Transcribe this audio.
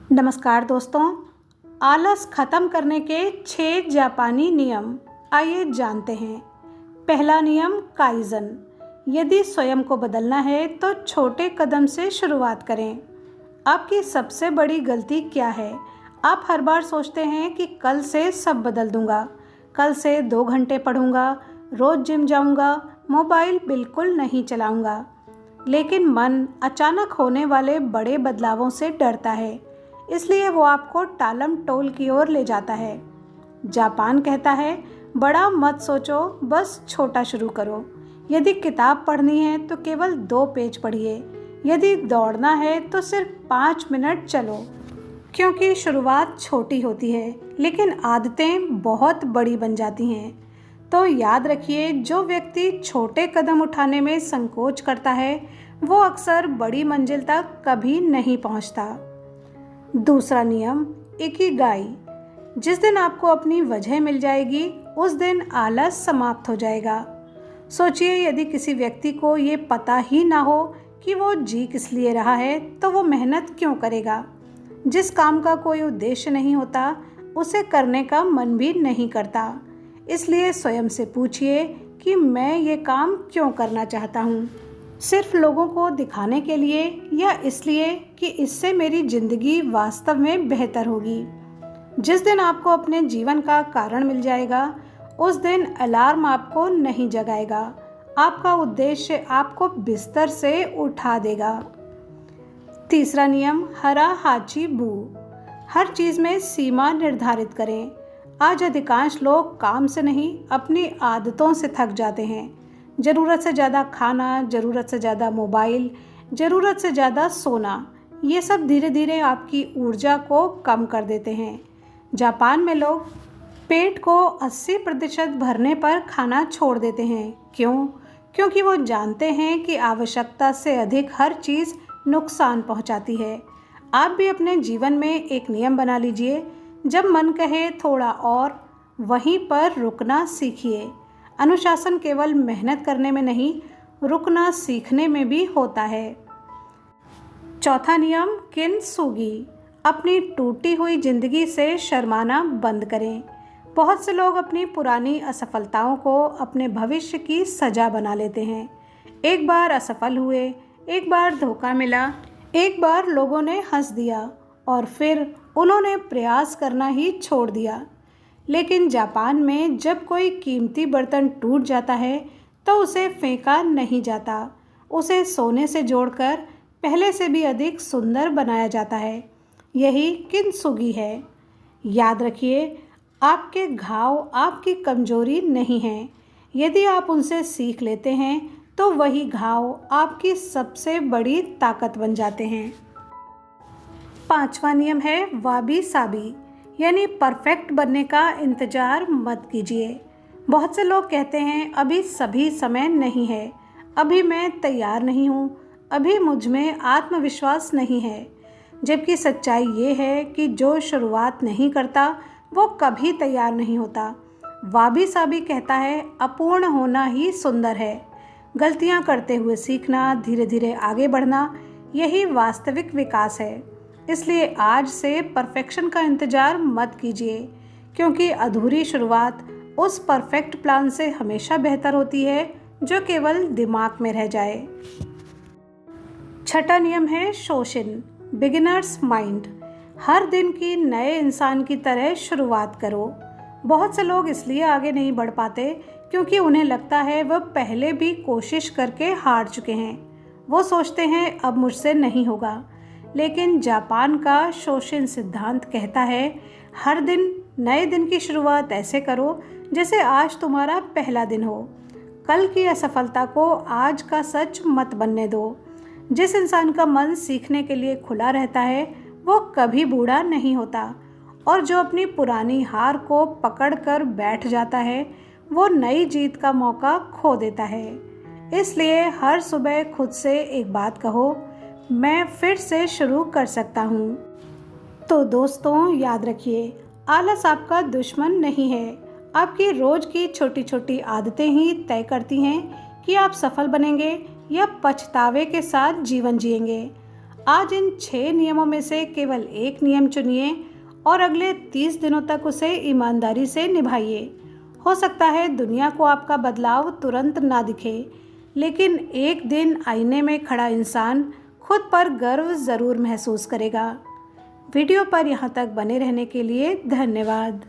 नमस्कार दोस्तों। आलस खत्म करने के 6 जापानी नियम आइए जानते हैं। पहला नियम काइजन। यदि स्वयं को बदलना है तो छोटे कदम से शुरुआत करें। आपकी सबसे बड़ी गलती क्या है? आप हर बार सोचते हैं कि कल से सब बदल दूंगा, कल से 2 घंटे पढ़ूंगा, रोज जिम जाऊंगा, मोबाइल बिल्कुल नहीं चलाऊंगा। लेकिन मन अचानक होने वाले बड़े बदलावों से डरता है, इसलिए वो आपको टालम टोल की ओर ले जाता है। जापान कहता है, बड़ा मत सोचो, बस छोटा शुरू करो। यदि किताब पढ़नी है तो केवल 2 पेज पढ़िए। यदि दौड़ना है तो सिर्फ 5 मिनट चलो। क्योंकि शुरुआत छोटी होती है लेकिन आदतें बहुत बड़ी बन जाती हैं। तो याद रखिए, जो व्यक्ति छोटे कदम उठाने में संकोच करता है वो अक्सर बड़ी मंजिल तक कभी नहीं पहुंचता। दूसरा नियम इकिगाई। जिस दिन आपको अपनी वजह मिल जाएगी उस दिन आलस समाप्त हो जाएगा। सोचिए, यदि किसी व्यक्ति को ये पता ही ना हो कि वो जी किस लिए रहा है तो वो मेहनत क्यों करेगा। जिस काम का कोई उद्देश्य नहीं होता उसे करने का मन भी नहीं करता। इसलिए स्वयं से पूछिए कि मैं ये काम क्यों करना चाहता हूँ। सिर्फ लोगों को दिखाने के लिए या इसलिए कि इससे मेरी जिंदगी वास्तव में बेहतर होगी। जिस दिन आपको अपने जीवन का कारण मिल जाएगा उस दिन अलार्म आपको नहीं जगाएगा। आपका उद्देश्य आपको बिस्तर से उठा देगा। तीसरा नियम हरा हाची बू। हर चीज़ में सीमा निर्धारित करें। आज अधिकांश लोग काम से नहीं अपनी आदतों से थक जाते हैं। ज़रूरत से ज़्यादा खाना, ज़रूरत से ज़्यादा मोबाइल, ज़रूरत से ज़्यादा सोना, ये सब धीरे धीरे आपकी ऊर्जा को कम कर देते हैं। जापान में लोग पेट को 80% भरने पर खाना छोड़ देते हैं। क्यों? क्योंकि वो जानते हैं कि आवश्यकता से अधिक हर चीज़ नुकसान पहुंचाती है। आप भी अपने जीवन में एक नियम बना लीजिए, जब मन कहे थोड़ा और, वहीं पर रुकना सीखिए। अनुशासन केवल मेहनत करने में नहीं, रुकना सीखने में भी होता है। चौथा नियम किनसुगी। अपनी टूटी हुई जिंदगी से शर्माना बंद करें। बहुत से लोग अपनी पुरानी असफलताओं को अपने भविष्य की सजा बना लेते हैं। एक बार असफल हुए, एक बार धोखा मिला, एक बार लोगों ने हंस दिया और फिर उन्होंने प्रयास करना ही छोड़ दिया। लेकिन जापान में जब कोई कीमती बर्तन टूट जाता है तो उसे फेंका नहीं जाता, उसे सोने से जोड़कर पहले से भी अधिक सुंदर बनाया जाता है। यही किनसुगी है। याद रखिए, आपके घाव आपकी कमजोरी नहीं हैं। यदि आप उनसे सीख लेते हैं तो वही घाव आपकी सबसे बड़ी ताकत बन जाते हैं। पांचवा नियम है वाबी साबी, यानी परफेक्ट बनने का इंतज़ार मत कीजिए। बहुत से लोग कहते हैं अभी सभी समय नहीं है, अभी मैं तैयार नहीं हूँ, अभी मुझ में आत्मविश्वास नहीं है। जबकि सच्चाई ये है कि जो शुरुआत नहीं करता वो कभी तैयार नहीं होता। वाबी साबी कहता है अपूर्ण होना ही सुंदर है। गलतियाँ करते हुए सीखना, धीरे धीरे आगे बढ़ना, यही वास्तविक विकास है। इसलिए आज से परफेक्शन का इंतज़ार मत कीजिए, क्योंकि अधूरी शुरुआत उस परफेक्ट प्लान से हमेशा बेहतर होती है जो केवल दिमाग में रह जाए। छठा नियम है शोशिन, बिगिनर्स माइंड। हर दिन की नए इंसान की तरह शुरुआत करो। बहुत से लोग इसलिए आगे नहीं बढ़ पाते क्योंकि उन्हें लगता है वह पहले भी कोशिश करके हार चुके हैं। वो सोचते हैं अब मुझसे नहीं होगा। लेकिन जापान का शोशिन सिद्धांत कहता है हर दिन नए दिन की शुरुआत ऐसे करो जैसे आज तुम्हारा पहला दिन हो। कल की असफलता को आज का सच मत बनने दो। जिस इंसान का मन सीखने के लिए खुला रहता है वो कभी बूढ़ा नहीं होता, और जो अपनी पुरानी हार को पकड़ कर बैठ जाता है वो नई जीत का मौका खो देता है। इसलिए हर सुबह खुद से एक बात कहो, मैं फिर से शुरू कर सकता हूँ। तो दोस्तों याद रखिए, आलस आपका दुश्मन नहीं है। आपकी रोज की छोटी छोटी आदतें ही तय करती हैं कि आप सफल बनेंगे या पछतावे के साथ जीवन जिएंगे। आज इन 6 नियमों में से केवल एक नियम चुनिए और अगले 30 दिनों तक उसे ईमानदारी से निभाइए। हो सकता है दुनिया को आपका बदलाव तुरंत ना दिखे, लेकिन एक दिन आईने में खड़ा इंसान खुद पर गर्व ज़रूर महसूस करेगा। वीडियो पर यहाँ तक बने रहने के लिए धन्यवाद।